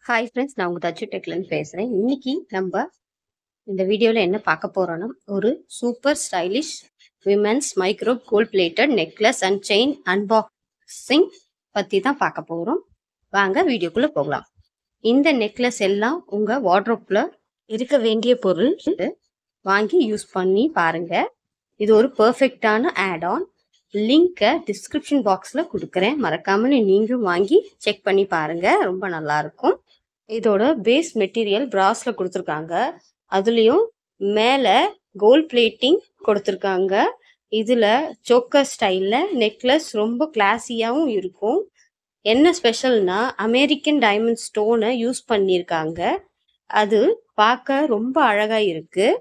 Hi friends, நான் உங்க தச்சு டெக்லேருந்து பேசுகிறேன். இன்னைக்கு நம்ம இந்த வீடியோவில் என்ன பார்க்க போகிறோன்னா, ஒரு super stylish women's micro gold plated necklace and chain unboxing பற்றி தான் பார்க்க போகிறோம். வாங்க வீடியோக்குள்ளே போகலாம். இந்த நெக்லஸ் எல்லாம் உங்கள் வார்ட்ரோப்பில் இருக்க வேண்டிய பொருள். வாங்கி யூஸ் பண்ணி பாருங்கள். இது ஒரு பர்ஃபெக்டான ஆட் ஆன். லிங்கை டிஸ்கிரிப்ஷன் பாக்ஸில் கொடுக்குறேன். மறக்காமல் நீங்களும் வாங்கி செக் பண்ணி பாருங்கள். ரொம்ப நல்லாயிருக்கும். இதோட பேஸ் மெட்டீரியல் பிராஸில் கொடுத்துருக்காங்க. அதுலேயும் மேலே கோல்ட் பிளேட்டிங் கொடுத்துருக்காங்க. இதில் சோக்கர் ஸ்டைலில் நெக்லஸ் ரொம்ப கிளாஸியாகவும் இருக்கும். என்ன ஸ்பெஷல்னா, அமெரிக்கன் டைமண்ட் ஸ்டோனை யூஸ் பண்ணியிருக்காங்க. அது பார்க்க ரொம்ப அழகாக இருக்குது.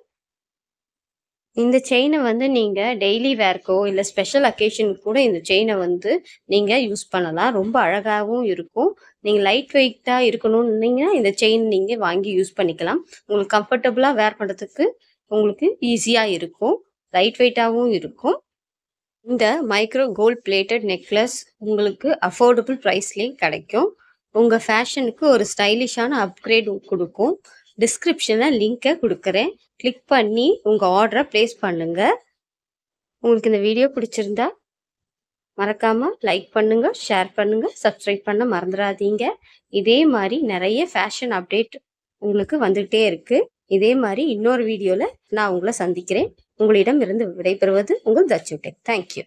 இந்த செயினை வந்து நீங்கள் டெய்லி வேர்க்கோ இல்லை ஸ்பெஷல் அக்கேஷனுக்கு கூட இந்த செயினை வந்து நீங்கள் யூஸ் பண்ணலாம். ரொம்ப அழகாகவும் இருக்கும். நீங்கள் லைட் வெயிட்டாக இருக்கணும்னீங்கன்னா இந்த செயின் நீங்கள் வாங்கி யூஸ் பண்ணிக்கலாம். உங்களுக்கு கம்ஃபர்டபுளாக வேர் பண்ணுறதுக்கு உங்களுக்கு ஈஸியாக இருக்கும். லைட் வெயிட்டாகவும் இருக்கும். இந்த மைக்ரோ கோல்ட் பிளேட்டட் நெக்லஸ் உங்களுக்கு அஃபோர்டபுள் ப்ரைஸ்லேயும் கிடைக்கும். உங்கள் ஃபேஷனுக்கு ஒரு ஸ்டைலிஷான அப்கிரேட் கொடுக்கும். டிஸ்கிரிப்ஷனில் லிங்கை கொடுக்குறேன். கிளிக் பண்ணி உங்கள் ஆர்டரை ப்ளேஸ் பண்ணுங்கள். உங்களுக்கு இந்த வீடியோ பிடிச்சிருந்தா மறக்காமல் லைக் பண்ணுங்கள், ஷேர் பண்ணுங்கள், சப்ஸ்கிரைப் பண்ண மறந்துடாதீங்க. இதே மாதிரி நிறைய ஃபேஷன் அப்டேட் உங்களுக்கு வந்துகிட்டே இருக்குது. இதே மாதிரி இன்னொரு வீடியோவில் நான் உங்களை சந்திக்கிறேன். உங்களிடம் இருந்து விடைபெறுவது உங்கள் தச்சு டெக். தேங்க்யூ.